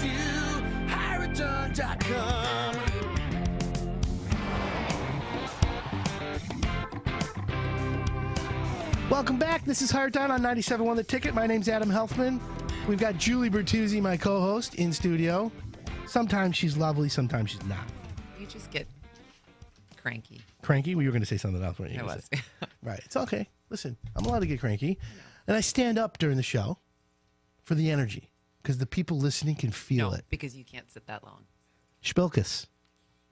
you. HireItDone.com. Welcome back. This is Hard Done on 97.1 The Ticket. My name's Adam Helfman. We've got Julie Bertuzzi, my co-host, in studio. Sometimes she's lovely, sometimes she's not. You just get cranky. Cranky? Well, you were going to say something else, weren't you? I was. Right. It's okay. Listen, I'm allowed to get cranky. And I stand up during the show for the energy because the people listening can feel No, it. because you can't sit that long. Spilkus.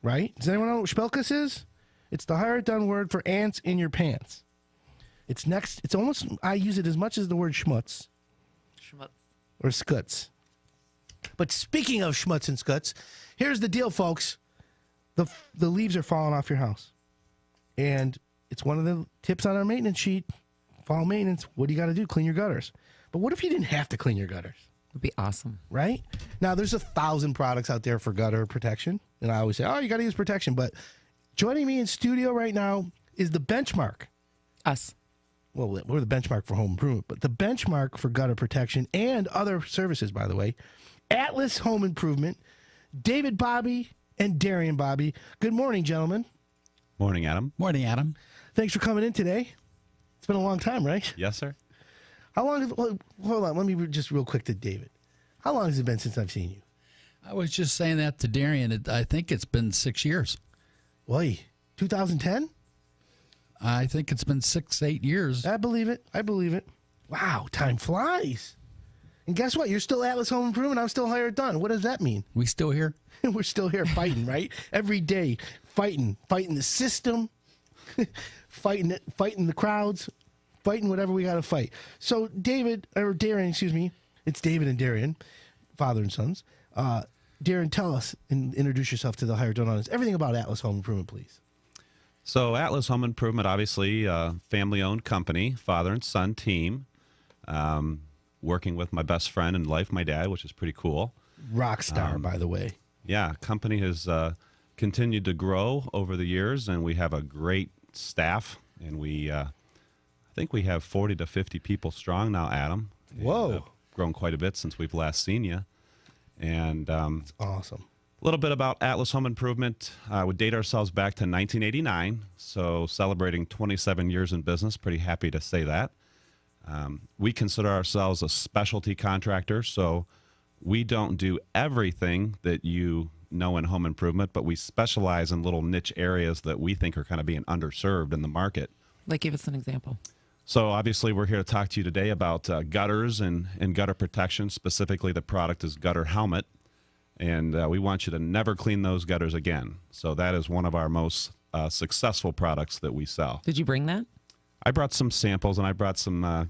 Right? Does anyone know what Spilkus is? It's the Hard Done word for ants in your pants. It's next. It's almost, I use it as much as the word schmutz Schmutz. or skuts. But speaking of schmutz and skuts, here's the deal, folks. The leaves are falling off your house. And it's one of the tips on our maintenance sheet. Fall maintenance. What do you got to do? Clean your gutters. But what if you didn't have to clean your gutters? Would be awesome. Right? Now, there's 1,000 products out there for gutter protection. And I always say, oh, you got to use protection. But joining me in studio right now is the benchmark. Us. Well, we're the benchmark for home improvement, but the benchmark for gutter protection and other services, by the way, Atlas Home Improvement, David Bobby and Darian Bobby. Good morning, gentlemen. Morning, Adam. Morning, Adam. Thanks for coming in today. It's been a long time, right? Yes, sir. How long? Hold on. Let me just real quick to David. How long has it been since I've seen you? I was just saying that to Darian. I think it's been 6 years. Boy, 2010? I think it's been 8 years. I believe it. I believe it. Wow, time flies. And guess what? You're still Atlas Home Improvement. I'm still Hired Done. What does that mean? We still here? We're still here fighting, right? Every day, fighting the system, fighting the crowds, fighting whatever we got to fight. So David, or Darian, excuse me, it's David and Darian, father and sons. Darian, tell us and introduce yourself to the Hired Done audience. Everything about Atlas Home Improvement, please. So Atlas Home Improvement, obviously a family-owned company, father and son team, working with my best friend in life, my dad, which is pretty cool. Rock star, by the way. Yeah, company has continued to grow over the years, and we have a great staff, and I think we have 40 to 50 people strong now, Adam. Whoa. And, grown quite a bit since we've last seen you. And It's awesome. a little bit about Atlas Home Improvement. We date ourselves back to 1989, so celebrating 27 years in business. Pretty happy to say that. We consider ourselves a specialty contractor, so we don't do everything that you know in home improvement, but we specialize in little niche areas that we think are kind of being underserved in the market. Like, give us an example. So obviously we're here to talk to you today about gutters and gutter protection. Specifically, the product is Gutter Helmet. And we want you to never clean those gutters again. So that is one of our most successful products that we sell. Did you bring that? I brought some samples, and I brought some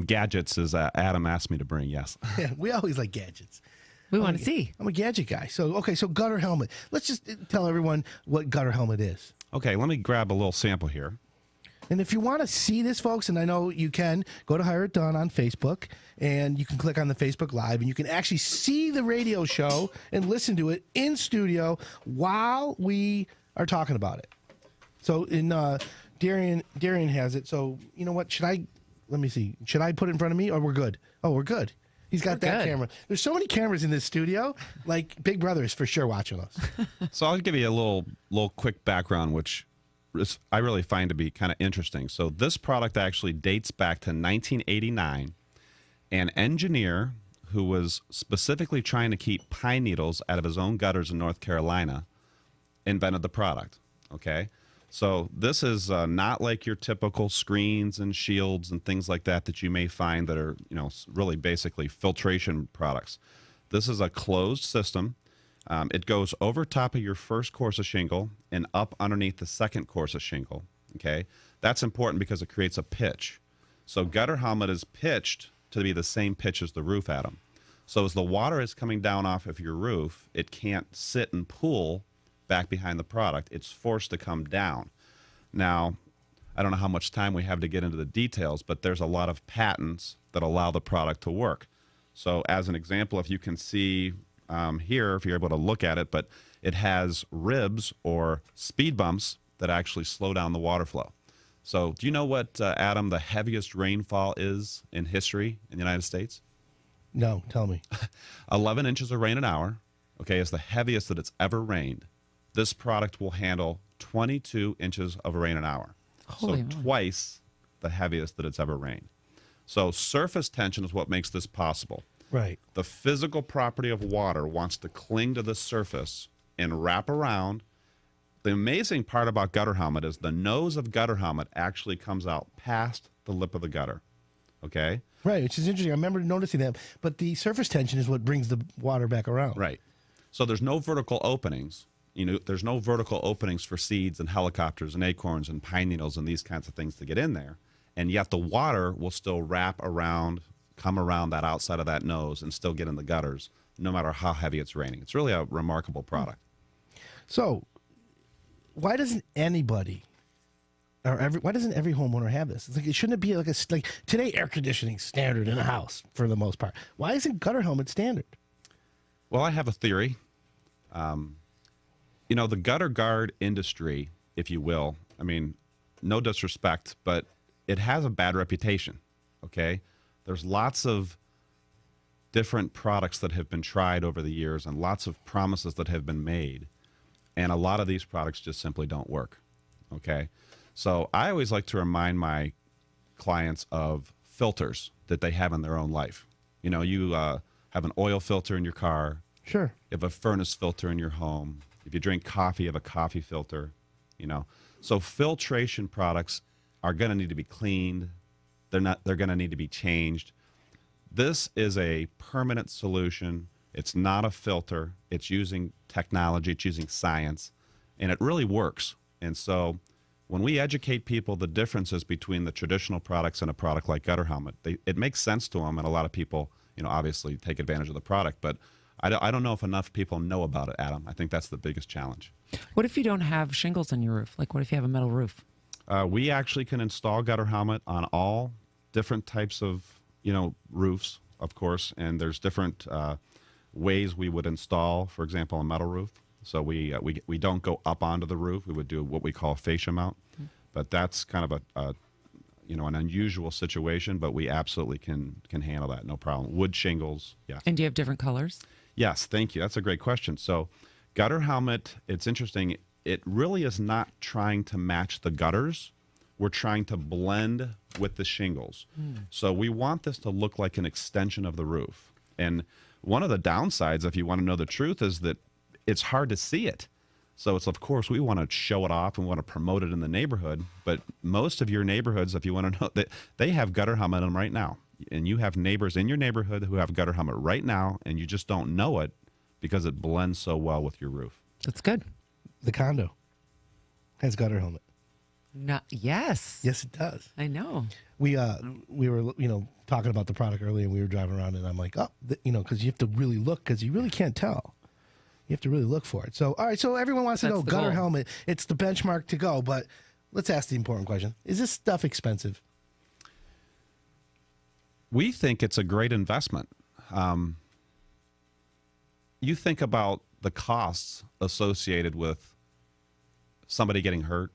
gadgets, as Adam asked me to bring, yes. Yeah, we always like gadgets. We want to see. I'm a gadget guy. So Gutter Helmet. Let's just tell everyone what Gutter Helmet is. Okay, let me grab a little sample here. And if you want to see this, folks, and I know you can, go to Hire It Done on Facebook, and you can click on the Facebook Live, and you can actually see the radio show and listen to it in studio while we are talking about it. So Darian has it. So you know what? Let me see. Should I put it in front of me, or we're good? Oh, we're good. He's got that camera. There's so many cameras in this studio. Like Big Brother is for sure watching us. So I'll give you a little quick background, which I really find to be kind of interesting. So this product actually dates back to 1989. An engineer who was specifically trying to keep pine needles out of his own gutters in North Carolina invented the product. Okay, so this is not like your typical screens and shields and things like that you may find that are, really basically filtration products. This is a closed system. It goes over top of your first course of shingle and up underneath the second course of shingle. Okay, that's important because it creates a pitch. So Gutter Helmet is pitched to be the same pitch as the roof, Adam. So as the water is coming down off of your roof, it can't sit and pool back behind the product. It's forced to come down. Now, I don't know how much time we have to get into the details, but there's a lot of patents that allow the product to work. So as an example, if you can see here, if you're able to look at it, but it has ribs or speed bumps that actually slow down the water flow. So do you know what, Adam, the heaviest rainfall is in history in the United States? No, tell me. 11 inches of rain an hour, okay, is the heaviest that it's ever rained. This product will handle 22 inches of rain an hour. Holy so moly. twice the heaviest that it's ever rained. So surface tension is what makes this possible. Right. The physical property of water wants to cling to the surface and wrap around. The amazing part about gutter helmet is the nose of gutter helmet actually comes out past the lip of the gutter, okay? Right, which is interesting. I remember noticing that. But the surface tension is what brings the water back around. Right. So there's no vertical openings. There's no vertical openings for seeds and helicopters and acorns and pine needles and these kinds of things to get in there. And yet the water will still wrap around, come around that outside of that nose and still get in the gutters, no matter how heavy it's raining. It's really a remarkable product. So, why doesn't anybody, why doesn't every homeowner have this? It's like, it shouldn't be like today air conditioning standard in a house for the most part. Why isn't gutter helmet standard? Well, I have a theory. The gutter guard industry, if you will, I mean, no disrespect, but it has a bad reputation, okay? There's lots of different products that have been tried over the years and lots of promises that have been made, and a lot of these products just simply don't work, okay? So I always like to remind my clients of filters that they have in their own life. You have an oil filter in your car. Sure. You have a furnace filter in your home. If you drink coffee, you have a coffee filter, So filtration products are going to need to be cleaned. They're going to need to be changed. This is a permanent solution. It's not a filter. It's using technology. It's using science, and it really works. And so when we educate people the differences between the traditional products and a product like Gutter Helmet, it makes sense to them, and a lot of people, obviously take advantage of the product. But I don't know if enough people know about it, Adam. I think that's the biggest challenge. What if you don't have shingles on your roof? Like, what if you have a metal roof? We actually can install Gutter Helmet on all different types of, roofs, of course, and there's different ways we would install, for example, a metal roof. So we don't go up onto the roof. We would do what we call a fascia mount, but that's kind of an unusual situation. But we absolutely can handle that, no problem. Wood shingles, yeah. And do you have different colors? Yes, thank you. That's a great question. So, Gutter Helmet, it's interesting. It really is not trying to match the gutters. We're trying to blend with the shingles. So we want this to look like an extension of the roof. And one of the downsides, if you want to know the truth, is that it's hard to see it. So it's, of course, we want to show it off and want to promote it in the neighborhood. But most of your neighborhoods, if you want to know, they have Gutter Helmet in them right now. And you have neighbors in your neighborhood who have Gutter Helmet right now, and you just don't know it because it blends so well with your roof. That's good. The condo has gutter helmet. Yes. Yes, it does. I know. We were talking about the product earlier, and we were driving around, and I'm like, because you have to really look, because you really can't tell. You have to really look for it. So, all right. So everyone wants to know the gutter goal. helmet. It's the benchmark to go. But let's ask the important question: is this stuff expensive? We think it's a great investment. You think about the costs associated with somebody getting hurt,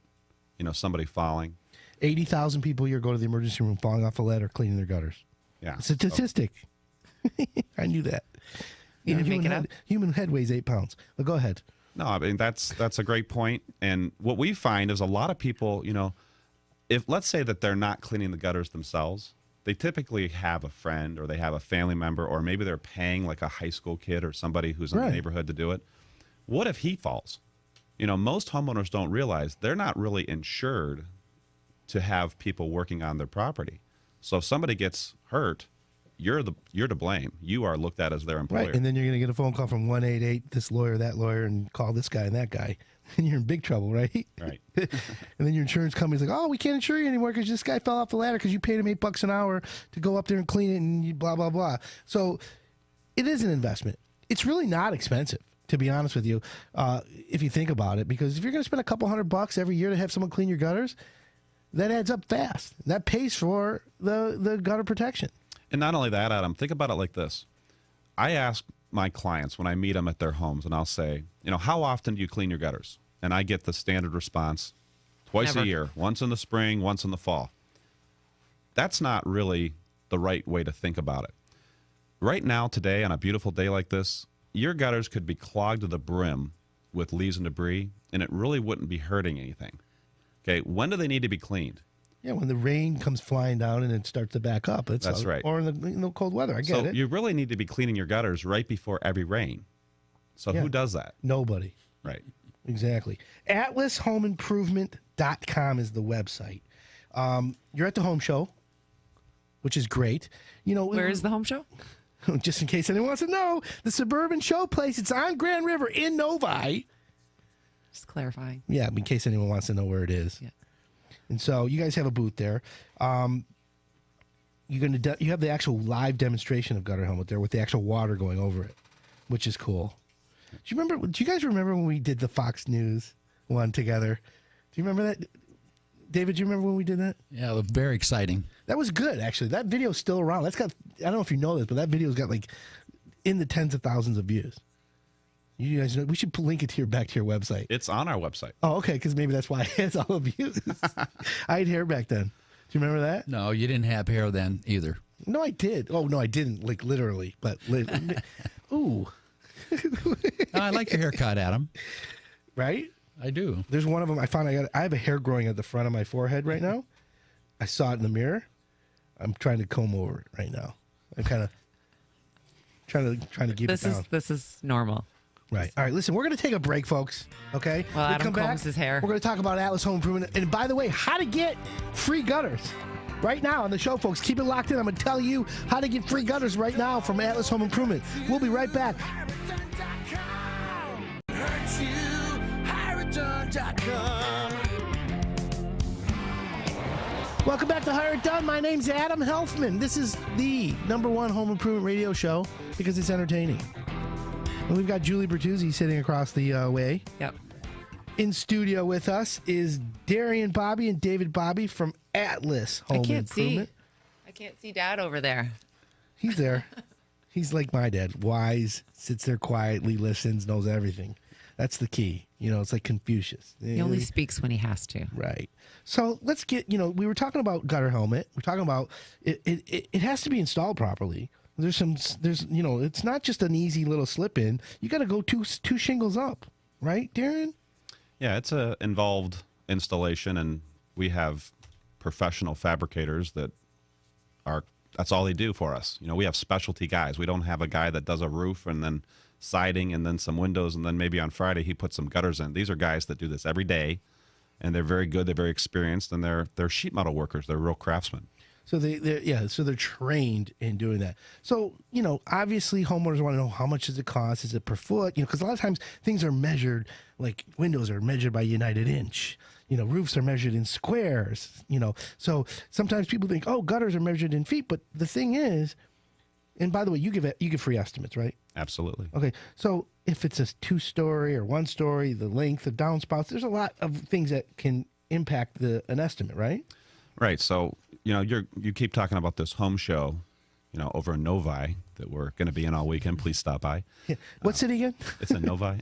somebody falling. 80,000 people a year go to the emergency room falling off a ladder, cleaning their gutters. Yeah. It's a statistic. I knew that. You didn't make it up? Human head weighs 8 pounds. Well, go ahead. No, I mean, that's a great point. And what we find is a lot of people, if let's say that they're not cleaning the gutters themselves, they typically have a friend or they have a family member, or maybe they're paying like a high school kid or somebody who's in the neighborhood to do it. What if he falls? Most homeowners don't realize they're not really insured to have people working on their property. So if somebody gets hurt, you're to blame. You are looked at as their employer. Right, and then you're going to get a phone call from 188, this lawyer, that lawyer, and call this guy and that guy. And you're in big trouble, right? Right. And then your insurance company's like, oh, we can't insure you anymore because this guy fell off the ladder because you paid him $8 an hour to go up there and clean it and you blah, blah, blah. So it is an investment. It's really not expensive, to be honest with you, if you think about it. Because if you're going to spend a couple $100 every year to have someone clean your gutters, that adds up fast. That pays for the gutter protection. And not only that, Adam, think about it like this. I ask my clients when I meet them at their homes, and I'll say, how often do you clean your gutters? And I get the standard response, twice Never. a year, once in the spring, once in the fall. That's not really the right way to think about it. right now, today, on a beautiful day like this, your gutters could be clogged to the brim with leaves and debris, and it really wouldn't be hurting anything. Okay, when do they need to be cleaned? Yeah, when the rain comes flying down and it starts to back up. That's right. Or in the cold weather. I get So it. you really need to be cleaning your gutters right before every rain. So Yeah. who does that? Nobody. Right. Exactly. AtlasHomeImprovement.com is the website. You're at the home show, which is great. You know, Where is the home show? just in case anyone wants to know, the Suburban Showplace. It's on Grand River in Novi. Just clarifying. Yeah, in case anyone wants to know where it is. Yeah. And so you guys have a booth there. You have the actual live demonstration of gutter helmet there with the actual water going over it, which is cool. Do you guys remember when we did the Fox News one together? Do you remember that? David, do you remember when we did that? Yeah, it was very exciting. That was good, actually. That video's still around. I don't know if you know this, but that video's got like in the tens of thousands of views. You guys know, we should link it back to your website. It's on our website. Oh, okay, because maybe that's why it has all the views. I had hair back then. Do you remember that? No, you didn't have hair then either. No, I did. Oh, no, I didn't, like literally. But, ooh. I like your haircut, Adam. Right? I do. There's one of them. I have a hair growing at the front of my forehead right now. I saw it in the mirror. I'm trying to comb over it right now. I'm kind of trying to keep it down. This is normal. Right. All right. Listen, we're going to take a break, folks. Okay. Well, When we Adam come combs his hair. We're going to talk about Atlas Home Improvement, and by the way, how to get free gutters. Right now on the show, folks. Keep it locked in. I'm going to tell you how to get free gutters right now from Atlas Home Improvement. We'll be right back. Welcome back to Hire It Done. My name's Adam Helfman. This is the #1 home improvement radio show because it's entertaining. And we've got Julie Bertuzzi sitting across the way. Yep. In studio with us is Darian Bobby and David Bobby from Atlas Home Improvement. I can't see Dad over there. He's there. He's like my dad. Wise, sits there quietly, listens, knows everything. That's the key. You know, it's like Confucius. He only speaks when he has to. Right. So let's get, we were talking about gutter helmet. We're talking about it has to be installed properly. There's it's not just an easy little slip in. You got to go two shingles up. Right, Darian? Yeah, it's a involved installation, and we have professional fabricators that's all they do for us. We have specialty guys. We don't have a guy that does a roof and then siding and then some windows, and then maybe on Friday he puts some gutters in. These are guys that do this every day, and they're very good. They're very experienced, and they're sheet metal workers. They're real craftsmen. So they're trained in doing that. So, obviously homeowners want to know how much does it cost? Is it per foot? Because a lot of times things are measured, like windows are measured by United Inch. Roofs are measured in squares, So sometimes people think, oh, gutters are measured in feet. But the thing is, and by the way, you give free estimates, right? Absolutely. Okay. So if it's a 2-story or 1-story, the length of downspouts, there's a lot of things that can impact an estimate, right? Right. So, you keep talking about this home show, over in Novi that we're going to be in all weekend. Please stop by. Yeah. What city again? It's in Novi.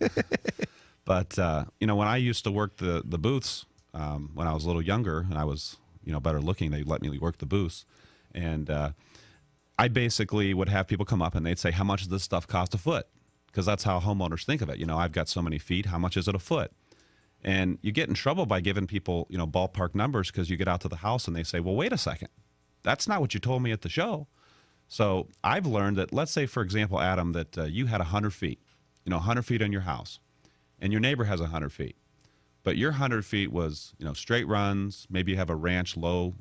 But, when I used to work the booths, when I was a little younger and I was, better looking, they let me work the booths. And I basically would have people come up and they'd say, how much does this stuff cost a foot? Because that's how homeowners think of it. I've got so many feet. How much is it a foot? And you get in trouble by giving people, ballpark numbers because you get out to the house and they say, well, wait a second. That's not what you told me at the show. So I've learned that, let's say, for example, Adam, that you had 100 feet, 100 feet on your house, and your neighbor has 100 feet. But your 100 feet was, straight runs. Maybe you have a ranch low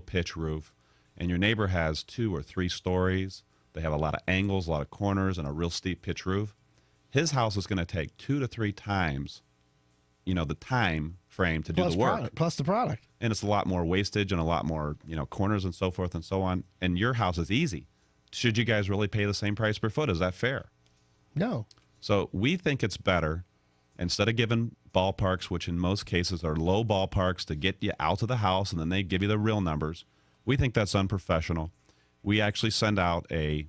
pitch roof, and your neighbor has 2 or 3 stories. They have a lot of angles, a lot of corners, and a real steep pitch roof. His house is going to take 2 to 3 times the time frame to do the work. Plus the product. And it's a lot more wastage and a lot more, corners and so forth and so on. And your house is easy. Should you guys really pay the same price per foot? Is that fair? No. So we think it's better, instead of giving ballparks, which in most cases are low ballparks to get you out of the house and then they give you the real numbers, we think that's unprofessional. We actually send out a,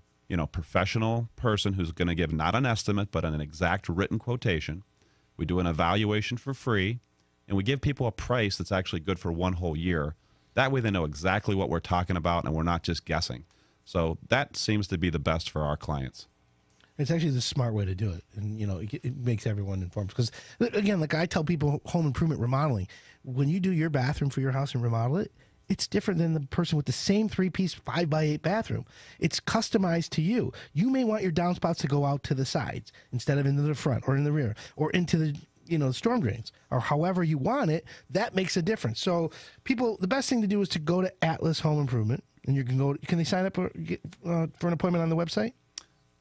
professional person who's going to give not an estimate, but an exact written quotation. We do an evaluation for free, and we give people a price that's actually good for one whole year. That way they know exactly what we're talking about, and we're not just guessing. So that seems to be the best for our clients. It's actually the smart way to do it, and it makes everyone informed. Because again, like I tell people, home improvement remodeling, when you do your bathroom for your house and remodel it, it's different than the person with the same 3-piece 5x8 bathroom. It's customized to you. You may want your downspouts to go out to the sides instead of into the front or in the rear or into the storm drains, or however you want it. That makes a difference. So people, the best thing to do is to go to Atlas Home Improvement, and you can go. Can they sign up for an appointment on the website?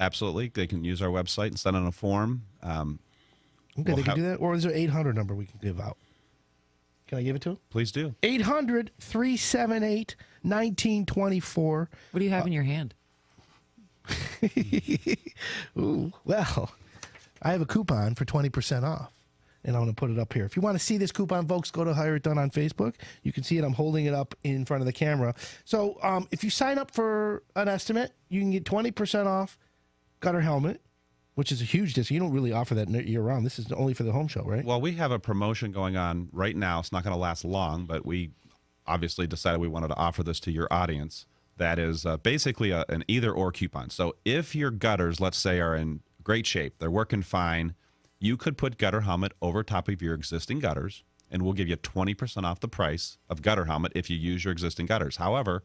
Absolutely. They can use our website and send in a form. Okay, they can do that. Or is there an 800 number we can give out? Can I give it to them? Please do. 800-378-1924. What do you have in your hand? Ooh, well, I have a coupon for 20% off, and I'm going to put it up here. If you want to see this coupon, folks, go to Hire It Done on Facebook. You can see it. I'm holding it up in front of the camera. So if you sign up for an estimate, you can get 20% off gutter helmet, which is a huge discount. You don't really offer that year-round. This is only for the home show, right? Well, we have a promotion going on right now. It's not going to last long, but we obviously decided we wanted to offer this to your audience. That is basically an either-or coupon. So if your gutters, let's say, are in great shape, they're working fine, you could put gutter helmet over top of your existing gutters, and we'll give you 20% off the price of gutter helmet if you use your existing gutters. However,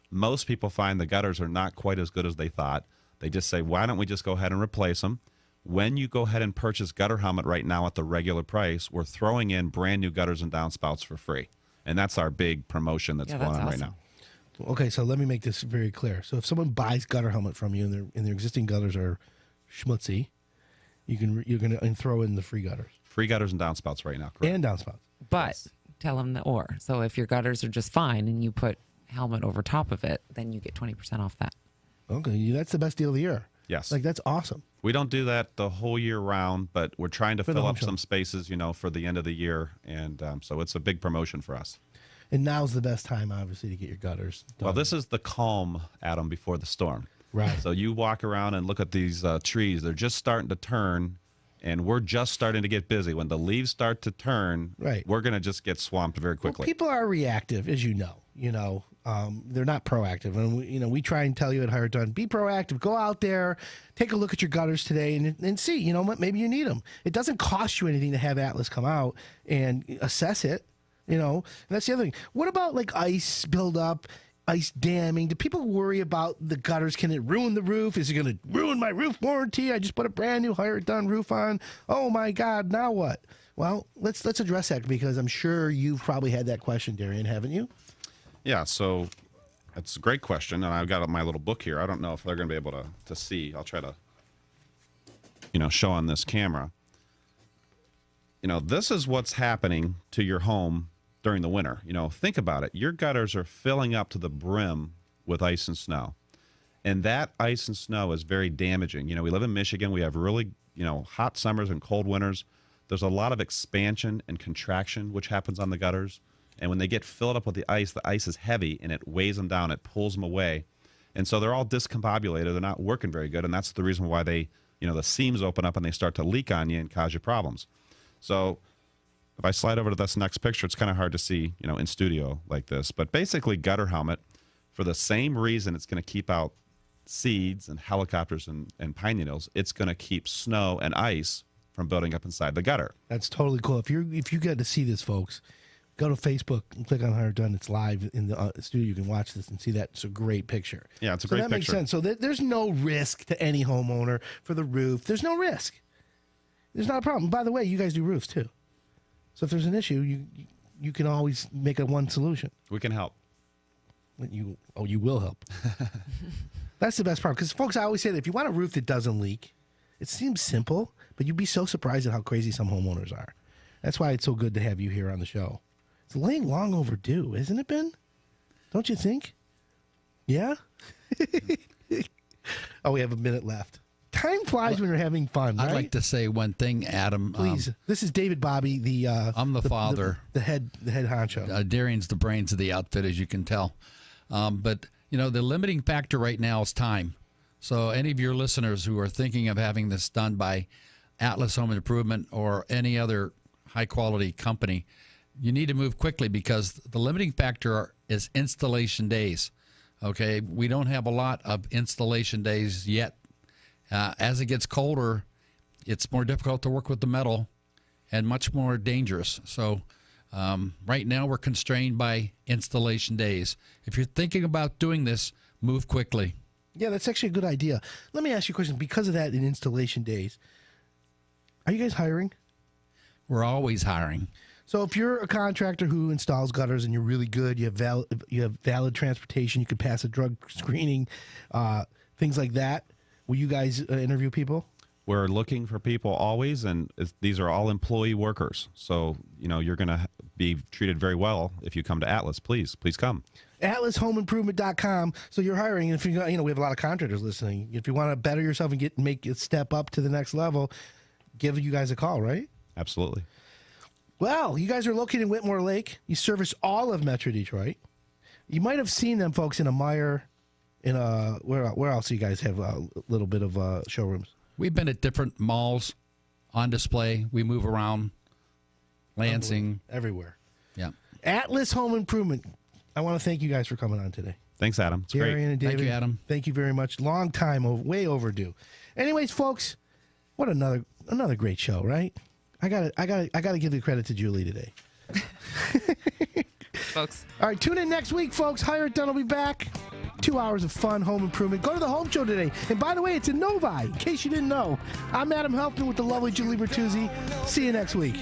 most people find the gutters are not quite as good as they thought. They just say, why don't we just go ahead and replace them? When you go ahead and purchase gutter helmet right now at the regular price, we're throwing in brand new gutters and downspouts for free. And that's our big promotion that's going on right now. Okay, so let me make this very clear. So if someone buys gutter helmet from you and their existing gutters are schmutzy, you're going to throw in the free gutters. Free gutters and downspouts right now, correct? And downspouts. But tell them the or. So if your gutters are just fine and you put helmet over top of it, then you get 20% off that. Okay, that's the best deal of the year. Yes. Like, that's awesome. We don't do that the whole year round, but we're trying to fill up some spaces, for the end of the year. And so it's a big promotion for us. And now's the best time, obviously, to get your gutters done. Well, this is the calm, Adam, before the storm. Right. So you walk around and look at these trees. They're just starting to turn, and we're just starting to get busy. When the leaves start to turn, we're going to just get swamped very quickly. Well, people are reactive, as you know. They're not proactive. And we try and tell you at Hire It Done, be proactive. Go out there, take a look at your gutters today and see, maybe you need them. It doesn't cost you anything to have Atlas come out and assess it, and that's the other thing. What about like ice buildup, ice damming? Do people worry about the gutters? Can it ruin the roof? Is it going to ruin my roof warranty? I just put a brand new Hire It Done roof on. Oh my God, now what? Well, let's address that, because I'm sure you've probably had that question, Darian, haven't you? Yeah, so that's a great question, and I've got my little book here. I don't know if they're going to be able to see. I'll try to, show on this camera. This is what's happening to your home during the winter. Think about it. Your gutters are filling up to the brim with ice and snow, and that ice and snow is very damaging. We live in Michigan. We have really, hot summers and cold winters. There's a lot of expansion and contraction which happens on the gutters. And when they get filled up with the ice is heavy and it weighs them down. It pulls them away. And so they're all discombobulated. They're not working very good. And that's the reason why they, the seams open up and they start to leak on you and cause you problems. So if I slide over to this next picture, it's kind of hard to see, in studio like this. But basically, gutter helmet, for the same reason it's going to keep out seeds and helicopters and pine needles, it's going to keep snow and ice from building up inside the gutter. That's totally cool. If you get to see this, folks, go to Facebook and click on Hire It Done. It's live in the studio. You can watch this and see that. It's a great picture. Yeah, it's a great picture. So that makes sense. So there's no risk to any homeowner for the roof. There's no risk. There's not a problem. By the way, you guys do roofs too. So if there's an issue, you can always make one solution. We can help. You will help. That's the best part. Because, folks, I always say that if you want a roof that doesn't leak, it seems simple, but you'd be so surprised at how crazy some homeowners are. That's why it's so good to have you here on the show. It's long overdue, isn't it, Ben? Don't you think? Yeah? Oh, we have a minute left. Time flies when you're having fun, right? I'd like to say one thing, Adam. Please. This is David Bobby, I'm the father. The head honcho. Darian's the brains of the outfit, as you can tell. But, the limiting factor right now is time. So any of your listeners who are thinking of having this done by Atlas Home Improvement or any other high-quality company, you need to move quickly, because the limiting factor is installation days. Okay, we don't have a lot of installation days yet. As it gets colder, it's more difficult to work with the metal and much more dangerous. So right now we're constrained by installation days. If you're thinking about doing this, move quickly. Yeah, that's actually a good idea. Let me ask you a question. Because of that, in installation days, are you guys hiring? We're always hiring. So if you're a contractor who installs gutters and you're really good, you have valid transportation, you could pass a drug screening, things like that, will you guys interview people? We're looking for people always, and these are all employee workers. So, you're going to be treated very well if you come to Atlas. Please come. AtlasHomeImprovement.com. So you're hiring. If we have a lot of contractors listening. If you want to better yourself and make a step up to the next level, give you guys a call, right? Absolutely. Well, you guys are located in Whitmore Lake. You service all of Metro Detroit. You might have seen them, folks, in a Meyer, where else do you guys have a little bit of showrooms? We've been at different malls on display. We move around. Lansing. Everywhere. Yeah. Atlas Home Improvement. I want to thank you guys for coming on today. Thanks, Adam. It's great. Darian and David. Thank you, Adam. Thank you very much. Long time, way overdue. Anyways, folks, what another great show, right? I gotta give the credit to Julie today. Folks. All right, tune in next week, folks. Hire It Done will be back. 2 hours of fun home improvement. Go to the home show today. And by the way, it's in Novi, in case you didn't know. I'm Adam Helpton with the lovely Julie Bertuzzi. See you next week.